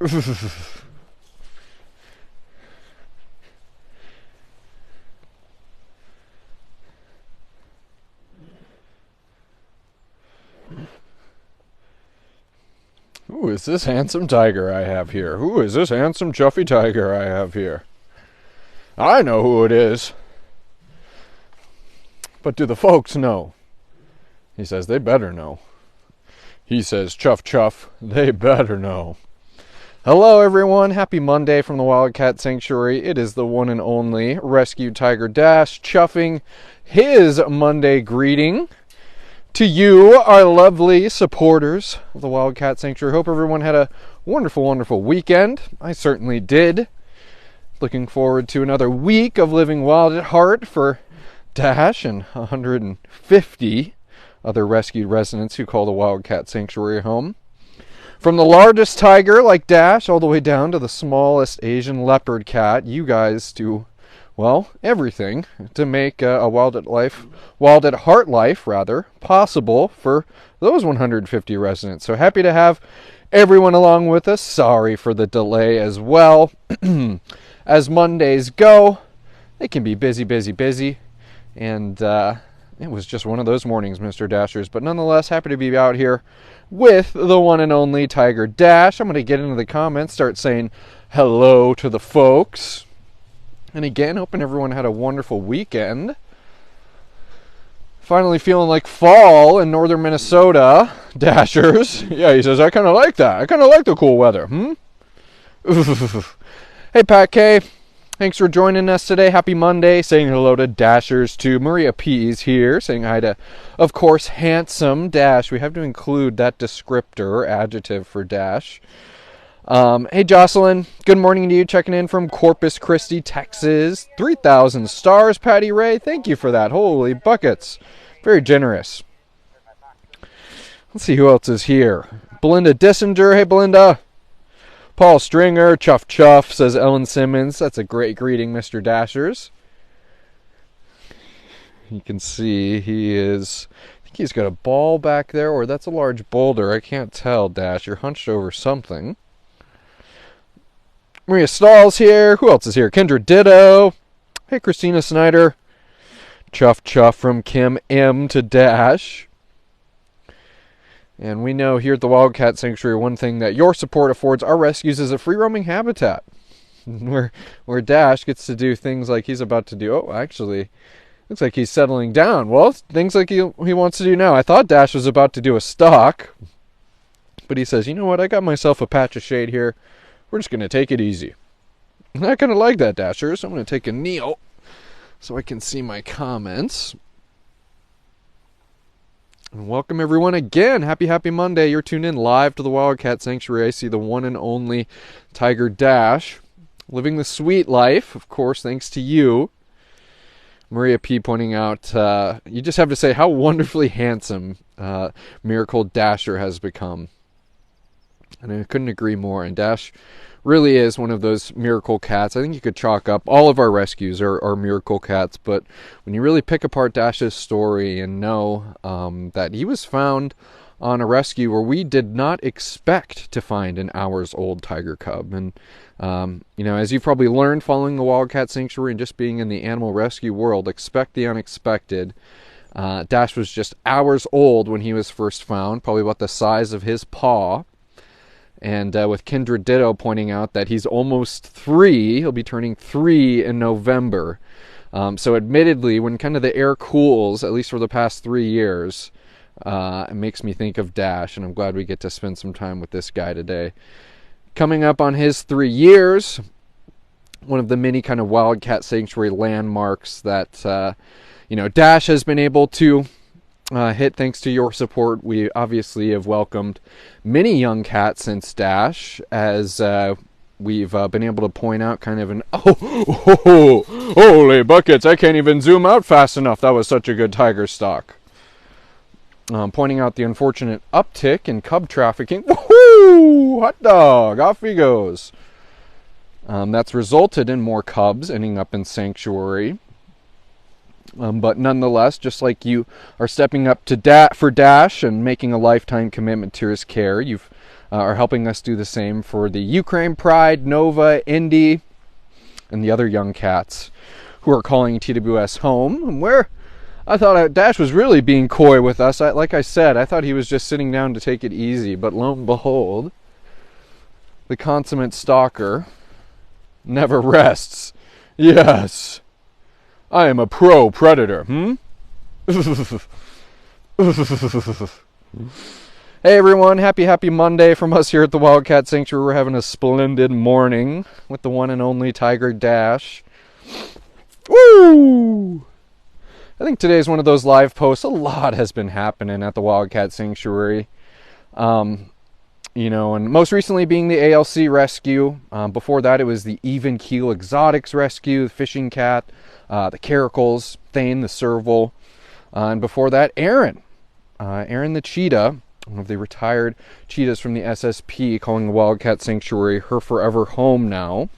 Who is this handsome tiger I have here? Who is this handsome chuffy tiger I have here? I know who it is. But do the folks know? He says they better know. He says, chuff, chuff, they better know. Hello, everyone. Happy Monday from the Wildcat Sanctuary. It is the one and only Rescued Tiger Dash chuffing his Monday greeting to you, our lovely supporters of the Wildcat Sanctuary. Hope everyone had a wonderful, wonderful weekend. I certainly did. Looking forward to another week of living wild at heart for Dash and 150 other rescued residents who call the Wildcat Sanctuary home. From the largest tiger like Dash all the way down to the smallest Asian leopard cat, you guys do, well, everything to make a wild at heart life, possible for those 150 residents. So happy to have everyone along with us. Sorry for the delay as well. As Mondays go, they can be busy, busy, busy. And it was just one of those mornings, Mr. Dashers. But nonetheless, happy to be out here with the one and only Tiger Dash. I'm going to get into the comments, start saying hello to the folks. And again, hoping everyone had a wonderful weekend. Finally feeling like fall in northern Minnesota, Dashers. Yeah, he says, I kind of like that. I kind of like the cool weather. Hey, Pat K. Thanks for joining us today. Happy Monday. Saying hello to Dashers too. Maria P is here. Saying hi to, of course, handsome Dash. We have to include that descriptor, adjective for Dash. Hey, Jocelyn. Good morning to you. Checking in from Corpus Christi, Texas. 3,000 stars, Patty Ray. Thank you for that. Holy buckets. Very generous. Let's see who else is here. Belinda Dissinger. Hey, Belinda. Paul Stringer, chuff chuff, says Ellen Simmons. That's a great greeting, Mr. Dashers. You can see I think he's got a ball back there, or that's a large boulder. I can't tell, Dash. You're hunched over something. Maria Stahl's here. Who else is here? Kendra Ditto. Hey, Christina Snyder. Chuff chuff from Kim M to Dash. And we know here at the Wildcat Sanctuary, one thing that your support affords our rescues is a free-roaming habitat. Where Dash gets to do things like he's about to do. Oh, actually, looks like he's settling down. Well, things like he wants to do now. I thought Dash was about to do a stalk. But he says, you know what, I got myself a patch of shade here. We're just going to take it easy. And I kind of like that, Dasher, so I'm going to take a kneel so I can see my comments. And welcome everyone again. Happy Monday. You're tuned in live to the Wildcat Sanctuary. I see the one and only Tiger Dash living the sweet life, of course, thanks to you. Maria P pointing out, you just have to say how wonderfully handsome Miracle Dasher has become. And I couldn't agree more. And Dash really is one of those miracle cats. I think you could chalk up all of our rescues are miracle cats, but when you really pick apart Dash's story and know that he was found on a rescue where we did not expect to find an hours-old tiger cub. And, as you've probably learned following the Wildcat Sanctuary and just being in the animal rescue world, expect the unexpected. Dash was just hours old when he was first found, probably about the size of his paw. And with Kendra Ditto pointing out that he's almost 3. He'll be turning 3 in November. So admittedly, when kind of the air cools, at least for the past 3 years, it makes me think of Dash. And I'm glad we get to spend some time with this guy today. Coming up on his 3 years, one of the many kind of Wildcat Sanctuary landmarks that, Dash has been able to hit thanks to your support. We obviously have welcomed many young cats since Dash, as we've been able to point out kind of holy buckets, I can't even zoom out fast enough. That was such a good tiger stock. Pointing out the unfortunate uptick in cub trafficking. Woohoo! Hot dog! Off he goes. That's resulted in more cubs ending up in sanctuary. But nonetheless, just like you are stepping up to for Dash and making a lifetime commitment to his care, you've are helping us do the same for the Ukraine Pride, Nova, Indy, and the other young cats who are calling TWS home. And where I thought Dash was really being coy with us. Like I said, I thought he was just sitting down to take it easy, but lo and behold, the consummate stalker never rests. Yes, I am a pro predator, Hey everyone, happy Monday from us here at the Wildcat Sanctuary. We're having a splendid morning with the one and only Tiger Dash. Woo! I think today is one of those live posts. A lot has been happening at the Wildcat Sanctuary. And most recently being the ALC rescue. Before that, it was the Even Keel Exotics rescue, the fishing cat, the caracals, Thane the serval. And before that, Aaron the cheetah, one of the retired cheetahs from the SSP, calling the Wildcat Sanctuary her forever home now.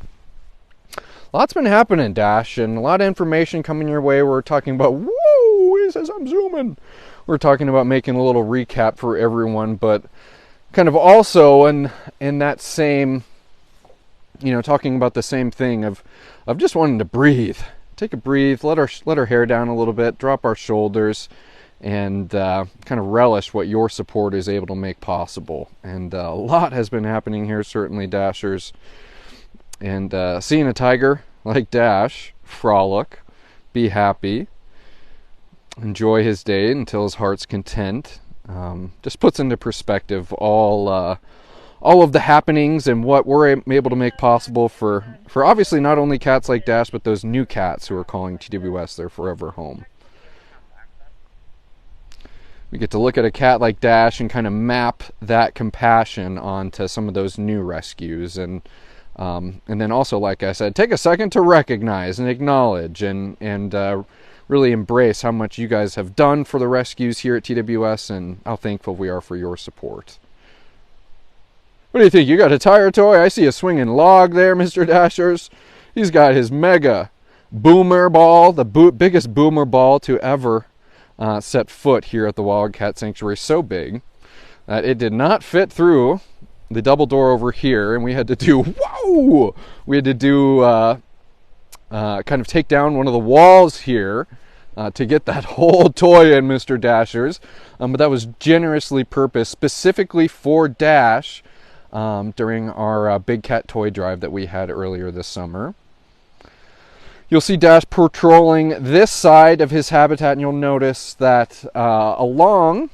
Lots been happening, Dash, and a lot of information coming your way. We're talking about, whoa, he says I'm zooming. We're talking about making a little recap for everyone, but kind of also in that same, talking about the same thing of just wanting to breathe. Take a breathe, let our hair down a little bit, drop our shoulders, and kind of relish what your support is able to make possible. And a lot has been happening here, certainly, Dashers. And seeing a tiger like Dash frolic, be happy, enjoy his day until his heart's content, just puts into perspective all of the happenings and what we're able to make possible for obviously not only cats like Dash, but those new cats who are calling TWS their forever home. We get to look at a cat like Dash and kind of map that compassion onto some of those new rescues, and then also, like I said, take a second to recognize and acknowledge and really embrace how much you guys have done for the rescues here at TWS and how thankful we are for your support. What do you think? You got a tire toy? I see a swinging log there, Mr. Dashers. He's got his mega boomer ball, the biggest boomer ball to ever set foot here at the Wildcat Sanctuary. So big that it did not fit through the double door over here, and we had to do kind of take down one of the walls here to get that whole toy in, Mr. Dashers. But that was generously purposed specifically for Dash during our big cat toy drive that we had earlier this summer. You'll see Dash patrolling this side of his habitat, and you'll notice that along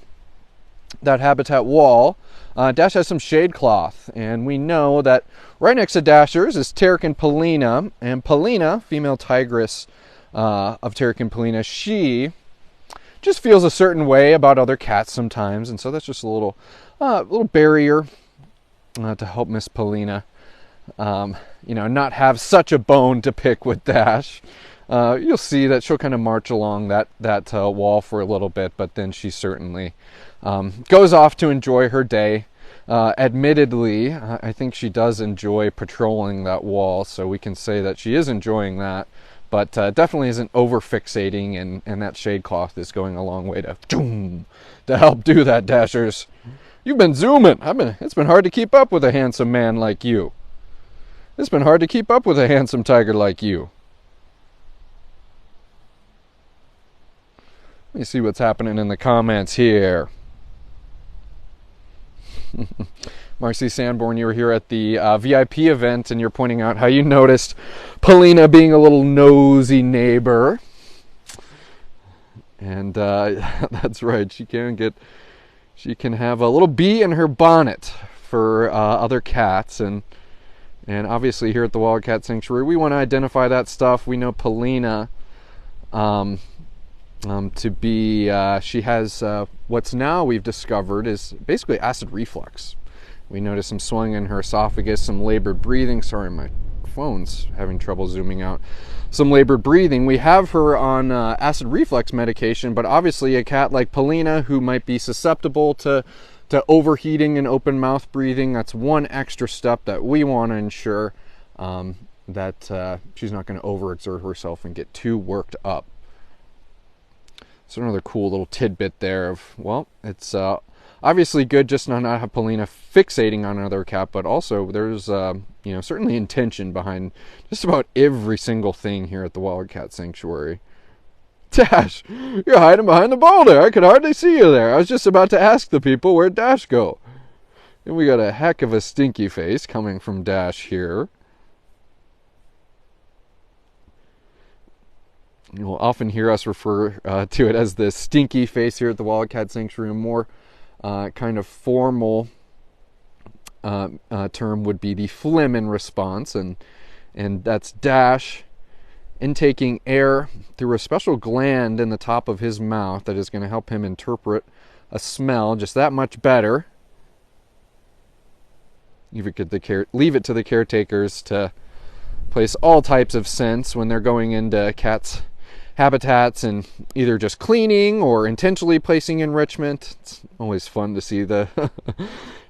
that habitat wall, Dash has some shade cloth, and we know that right next to Dashers is Tarek and Polina, and Polina, female tigress of Tarek and Polina, she just feels a certain way about other cats sometimes, and so that's just a little barrier to help Miss Polina not have such a bone to pick with Dash. You'll see that she'll kind of march along that wall for a little bit, but then she certainly goes off to enjoy her day. Admittedly, I think she does enjoy patrolling that wall, so we can say that she is enjoying that, but definitely isn't over-fixating, and that shade cloth is going a long way to help do that, Dashers. You've been zooming. It's been hard to keep up with a handsome man like you. It's been hard to keep up with a handsome tiger like you. Let me see what's happening in the comments here. Marcy Sanborn, you were here at the VIP event, and you're pointing out how you noticed Polina being a little nosy neighbor. And that's right, she can have a little bee in her bonnet for other cats, and obviously here at the Wildcat Sanctuary, we want to identify that stuff. We know Polina to be, she has what's now we've discovered is basically acid reflux. We noticed some swelling in her esophagus, some labored breathing. Sorry, my phone's having trouble zooming out. Some labored breathing. We have her on acid reflux medication, but obviously a cat like Polina who might be susceptible to overheating and open mouth breathing, that's one extra step that we want to ensure that she's not going to overexert herself and get too worked up. So another cool little tidbit there of, well, it's obviously good just to not have Polina fixating on another cat, but also there's certainly intention behind just about every single thing here at the Wildcat Sanctuary. Dash, you're hiding behind the boulder. I could hardly see you there. I was just about to ask the people where'd Dash go. And we got a heck of a stinky face coming from Dash here. You'll often hear us refer to it as the stinky face here at the Wildcat Sanctuary. A more kind of formal term would be the phlegm response, and that's Dash intaking air through a special gland in the top of his mouth that is going to help him interpret a smell just that much better. Leave it to the caretakers to place all types of scents when they're going into cats' habitats and either just cleaning or intentionally placing enrichment. It's always fun to see the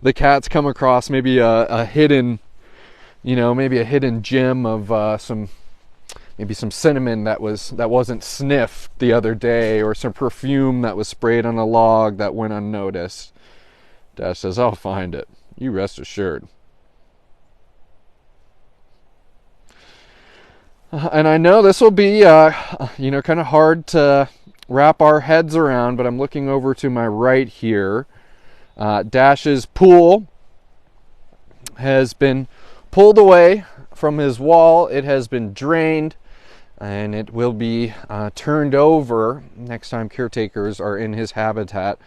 the cats come across maybe a hidden gem of some cinnamon that wasn't sniffed the other day, or some perfume that was sprayed on a log that went unnoticed. Dash says, "I'll find it. You rest assured." And I know this will be, kind of hard to wrap our heads around, but I'm looking over to my right here. Dash's pool has been pulled away from his wall. It has been drained, and it will be turned over next time caretakers are in his habitat.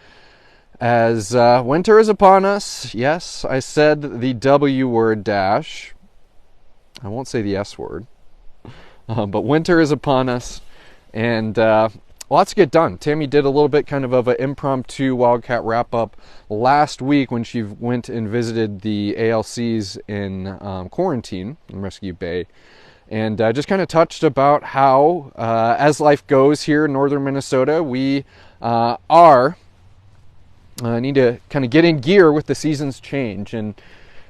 As winter is upon us, yes, I said the W word, Dash. I won't say the S word. But winter is upon us, and lots to get done. Tammy did a little bit kind of an impromptu Wildcat wrap-up last week when she went and visited the ALCs in quarantine in Rescue Bay, and just kind of touched about how, as life goes here in northern Minnesota, we need to kind of get in gear with the seasons change, and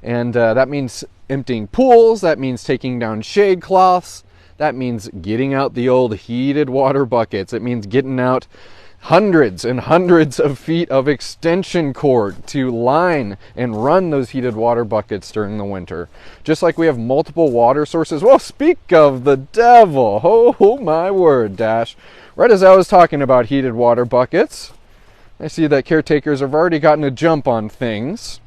that means emptying pools, that means taking down shade cloths, that means getting out the old heated water buckets. It means getting out hundreds and hundreds of feet of extension cord to line and run those heated water buckets during the winter. Just like we have multiple water sources. Well, speak of the devil. Oh my word, Dash. Right as I was talking about heated water buckets, I see that caretakers have already gotten a jump on things.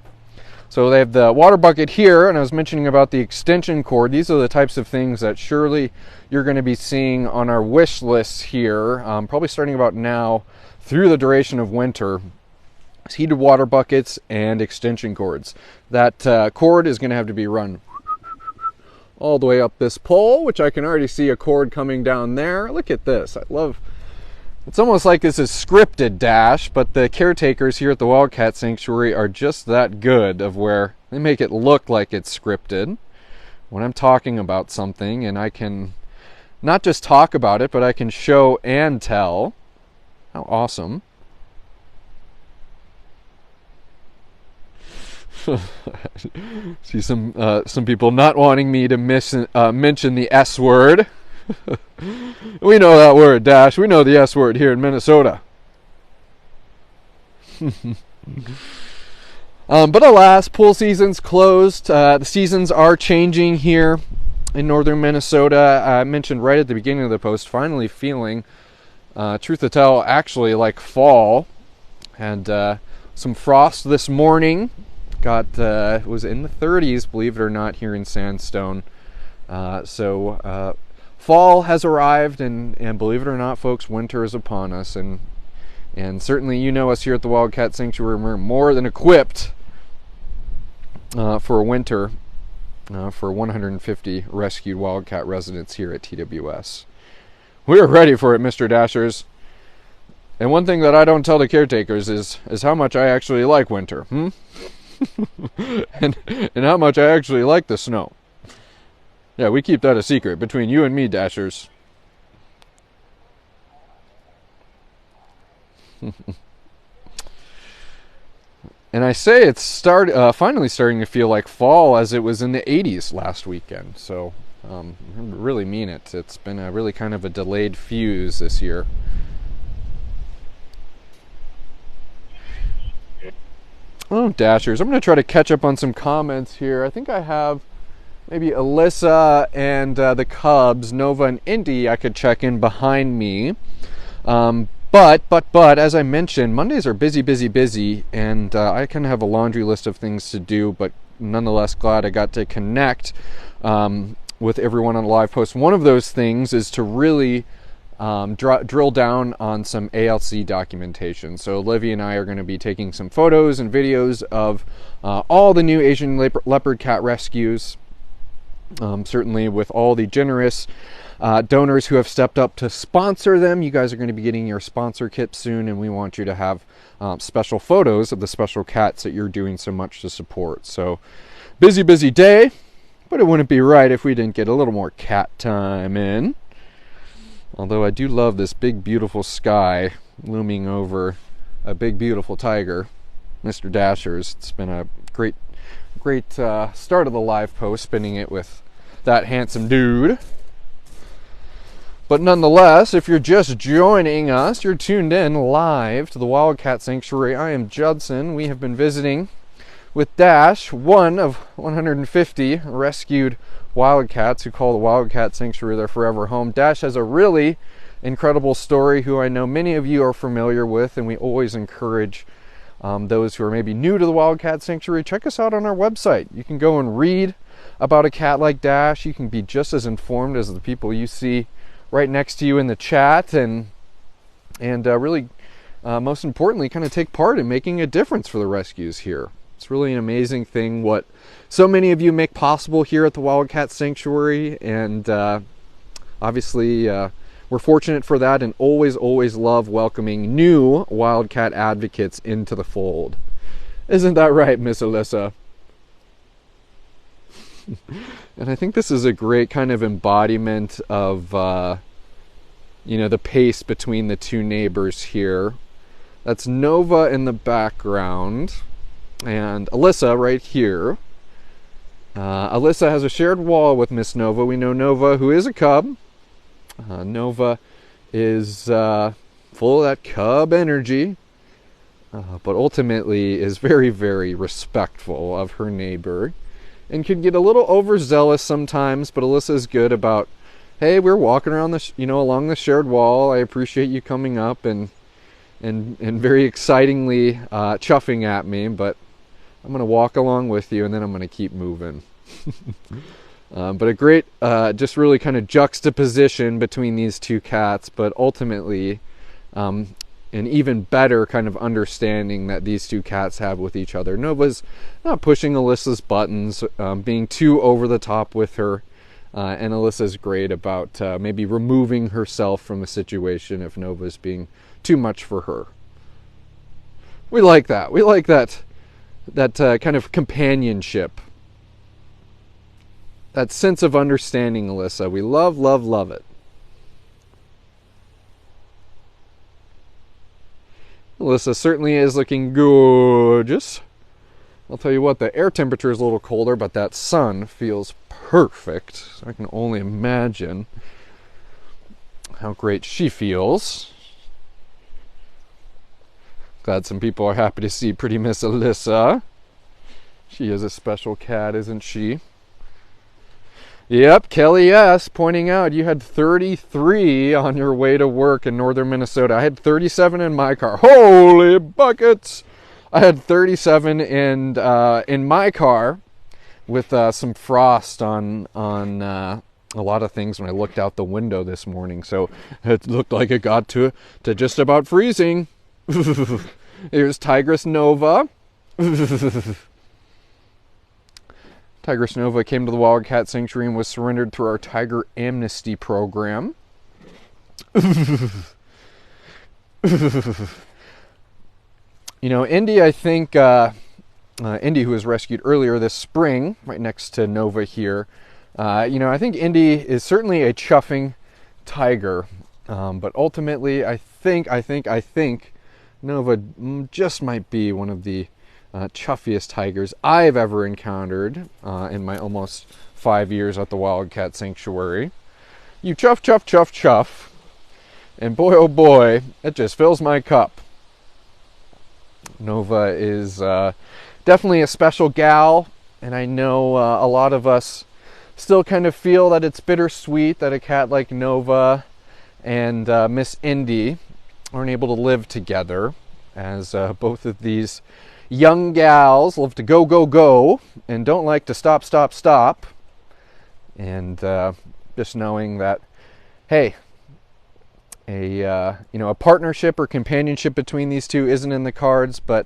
So they have the water bucket here, and I was mentioning about the extension cord. These are the types of things that surely you're going to be seeing on our wish lists here, probably starting about now through the duration of winter. It's heated water buckets and extension cords. That cord is going to have to be run all the way up this pole, which I can already see a cord coming down there. Look at this. It's almost like this is scripted, Dash, but the caretakers here at the Wildcat Sanctuary are just that good of where they make it look like it's scripted. When I'm talking about something, and I can not just talk about it, but I can show and tell. How awesome. See some people not wanting me to mention the S word. We know that word, Dash. We know the S word here in Minnesota. But alas, pool season's closed. The seasons are changing here in northern Minnesota. I mentioned right at the beginning of the post, finally feeling, truth to tell, actually like fall. And some frost this morning. It was in the 30s, believe it or not, here in Sandstone. So fall has arrived, and believe it or not, folks, winter is upon us, and certainly you know us here at the Wildcat Sanctuary, we're more than equipped for a winter for 150 rescued Wildcat residents here at TWS. We're ready for it, Mr. Dashers. And one thing that I don't tell the caretakers is how much I actually like winter, and how much I actually like the snow. Yeah, we keep that a secret between you and me, Dashers. And I say it's finally starting to feel like fall, as it was in the 80s last weekend. So I really mean it. It's been a really kind of a delayed fuse this year. Oh, Dashers. I'm going to try to catch up on some comments here. I think I have maybe Alyssa and the Cubs, Nova and Indy, I could check in behind me. But, as I mentioned, Mondays are busy, and I kind of have a laundry list of things to do, but nonetheless glad I got to connect with everyone on the live post. One of those things is to really drill down on some ALC documentation. So Olivia and I are going to be taking some photos and videos of all the new Asian leopard cat rescues, certainly with all the generous donors who have stepped up to sponsor them. You guys are going to be getting your sponsor kit soon, and we want you to have special photos of the special cats that you're doing so much to support. So busy day, but it wouldn't be right if we didn't get a little more cat time in. Although I do love this big beautiful sky looming over a big beautiful tiger, Mr. Dashers. It's been a great start of the live post, spinning it with that handsome dude. But nonetheless, if you're just joining us, you're tuned in live to the Wildcat Sanctuary. I am Judson. We have been visiting with Dash, one of 150 rescued wildcats who call the Wildcat Sanctuary their forever home. Dash has a really incredible story who I know many of you are familiar with, and we always encourage those who are maybe new to the Wildcat Sanctuary, check us out on our website. You can go and read about a cat like Dash. You can be just as informed as the people you see right next to you in the chat, and really, most importantly, kind of take part in making a difference for the rescues here. It's really an amazing thing what so many of you make possible here at the Wildcat Sanctuary, and obviously we're fortunate for that, and always love welcoming new Wildcat advocates into the fold. Isn't that right, Miss Alyssa? And I think this is a great kind of embodiment of the pace between the two neighbors here. That's Nova in the background and Alyssa right here. Alyssa has a shared wall with Miss Nova. We know Nova, who is a cub. Nova is full of that cub energy, but ultimately is very respectful of her neighbor, and can get a little overzealous sometimes. But Alyssa's good about, hey, we're walking around along the shared wall. I appreciate you coming up and very excitingly chuffing at me, but I'm going to walk along with you, and then I'm going to keep moving. But a great, just really kind of juxtaposition between these two cats, but ultimately an even better kind of understanding that these two cats have with each other. Nova's not pushing Alyssa's buttons, being too over the top with her, and Alyssa's great about maybe removing herself from a situation if Nova's being too much for her. We like that. We like that kind of companionship. That sense of understanding, Alyssa. We love it. Alyssa certainly is looking gorgeous. I'll tell you what, the air temperature is a little colder, but that sun feels perfect. So I can only imagine how great she feels. Glad some people are happy to see pretty Miss Alyssa. She is a special cat, isn't she? Yep, Kelly S. pointing out you had 33 on your way to work in northern Minnesota. I had 37 in my car. Holy buckets! I had 37 in my car with some frost on a lot of things when I looked out the window this morning. So it looked like it got to just about freezing. Here's Tigress Nova. Tigress Nova came to the Wildcat Sanctuary and was surrendered through our Tiger Amnesty program. Indy, I think, Indy, who was rescued earlier this spring, right next to Nova here, I think Indy is certainly a chuffing tiger, but ultimately, I think Nova just might be one of the chuffiest tigers I've ever encountered in my almost 5 years at the Wildcat Sanctuary. You chuff, and boy oh boy, it just fills my cup. Nova is definitely a special gal, and I know a lot of us still kind of feel that it's bittersweet that a cat like Nova and Miss Indy aren't able to live together, as both of these young gals love to go, go, go, and don't like to stop, stop, stop. And just knowing that, hey, a partnership or companionship between these two isn't in the cards, but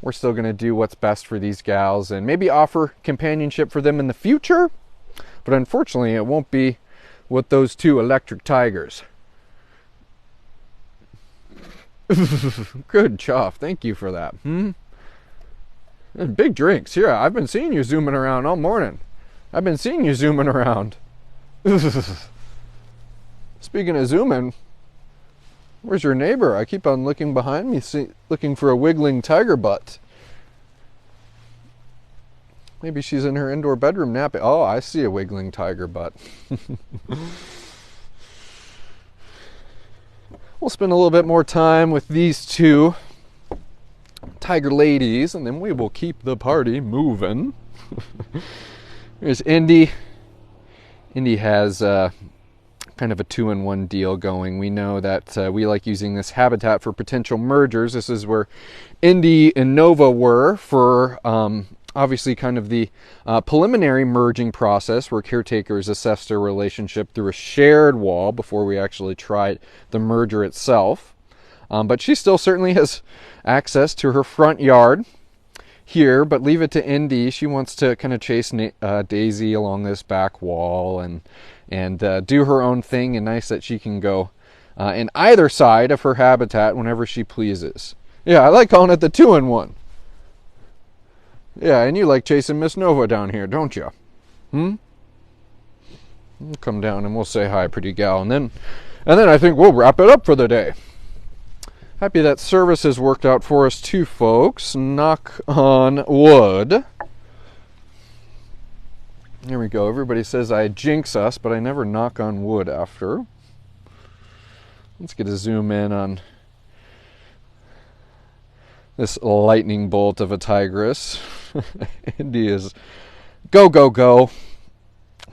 we're still going to do what's best for these gals and maybe offer companionship for them in the future. But unfortunately, it won't be with those two electric tigers. Good job. Thank you for that. Big drinks. Here, I've been seeing you zooming around all morning. I've been seeing you zooming around. Speaking of zooming, where's your neighbor? I keep on looking behind me, looking for a wiggling tiger butt. Maybe she's in her indoor bedroom napping. Oh, I see a wiggling tiger butt. We'll spend a little bit more time with these two tiger ladies, and then we will keep the party moving. Here's Indy. Indy has kind of a 2-in-1 deal going. We know that we like using this habitat for potential mergers. This is where Indy and Nova were for obviously kind of the preliminary merging process, where caretakers assess their relationship through a shared wall before we actually tried the merger itself. But she still certainly has access to her front yard here, but leave it to Indy. She wants to kind of chase Daisy along this back wall and do her own thing, and nice that she can go in either side of her habitat whenever she pleases. Yeah, I like calling it the 2-in-1. Yeah, and you like chasing Miss Nova down here, don't you? We'll come down and we'll say hi, pretty gal, and then I think we'll wrap it up for the day. Happy that service has worked out for us too, folks. Knock on wood. There we go. Everybody says I jinx us, but I never knock on wood after. Let's get a zoom in on this lightning bolt of a tigress. Indy is go, go, go.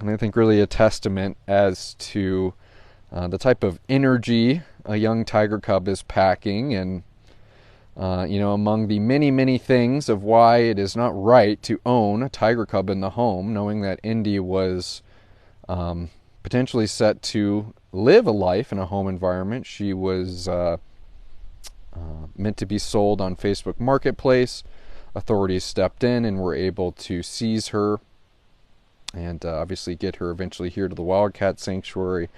And I think really a testament as to the type of energy a young tiger cub is packing, and among the many, many things of why it is not right to own a tiger cub in the home, knowing that Indy was potentially set to live a life in a home environment. She was meant to be sold on Facebook Marketplace. Authorities stepped in and were able to seize her and obviously get her eventually here to the Wildcat Sanctuary.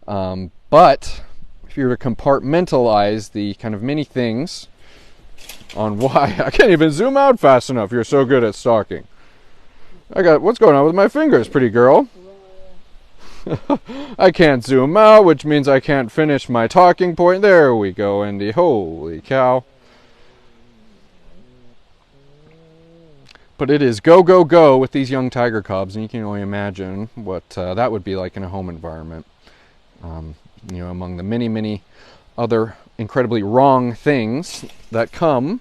But if you were to compartmentalize the kind of many things on why I can't even zoom out fast enough. You're so good at stalking. What's going on with my fingers, pretty girl? I can't zoom out, which means I can't finish my talking point. There we go, Indy. Holy cow. But it is go, go, go with these young tiger cubs, and you can only imagine what that would be like in a home environment. Among the many, many other incredibly wrong things that come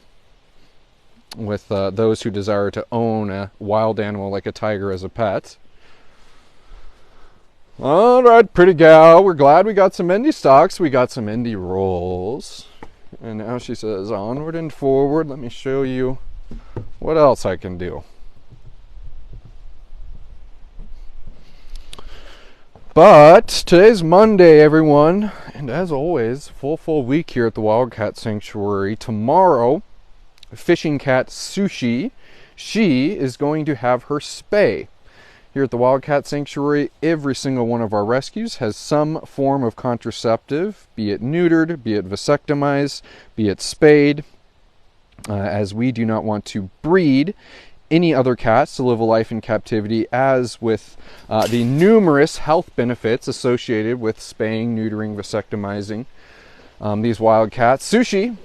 with those who desire to own a wild animal like a tiger as a pet. All right, pretty gal, we're glad we got some Indy stocks. We got some Indy rolls. And now she says, onward and forward. Let me show you what else I can do. But today's Monday, everyone, and as always, full week here at the Wildcat Sanctuary. Tomorrow, fishing cat Sushi, she is going to have her spay. Here at the Wildcat Sanctuary, every single one of our rescues has some form of contraceptive, be it neutered, be it vasectomized, be it spayed, as we do not want to breed any other cats to live a life in captivity, as with the numerous health benefits associated with spaying, neutering, vasectomizing these wild cats. Sushi,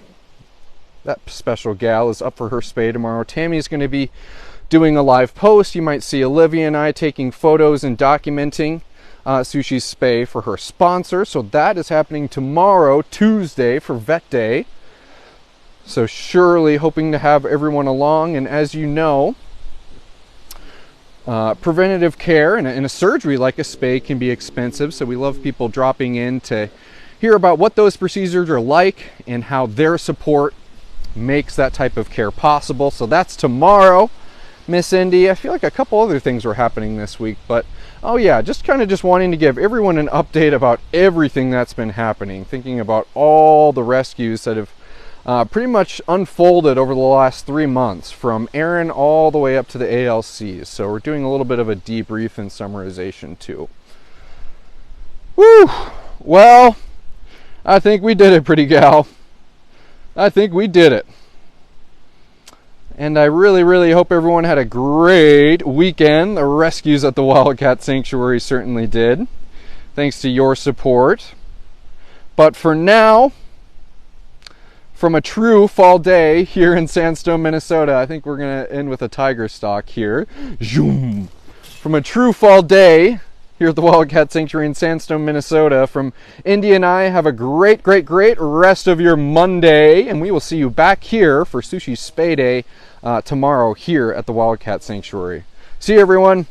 that special gal, is up for her spay tomorrow. Tammy's going to be doing a live post. You might see Olivia and I taking photos and documenting Sushi's spay for her sponsor. So that is happening tomorrow, Tuesday, for Vet Day. So surely hoping to have everyone along. And as you know, preventative care and a surgery like a spay can be expensive. So we love people dropping in to hear about what those procedures are like and how their support makes that type of care possible. So that's tomorrow, Miss Indy. I feel like a couple other things were happening this week, but oh yeah, just wanting to give everyone an update about everything that's been happening, thinking about all the rescues that have pretty much unfolded over the last 3 months, from Aaron all the way up to the ALCs. So we're doing a little bit of a debrief and summarization too. Woo! Well, I think we did it, pretty gal. I think we did it. And I really, really hope everyone had a great weekend. The rescues at the Wildcat Sanctuary certainly did, thanks to your support. But for now, from a true fall day here in Sandstone, Minnesota, I think we're going to end with a Tigress stock here. Zoom. From a true fall day here at the Wildcat Sanctuary in Sandstone, Minnesota, from Indy and I, have a great, great, great rest of your Monday, and we will see you back here for Sushi Spay Day tomorrow here at the Wildcat Sanctuary. See you, everyone.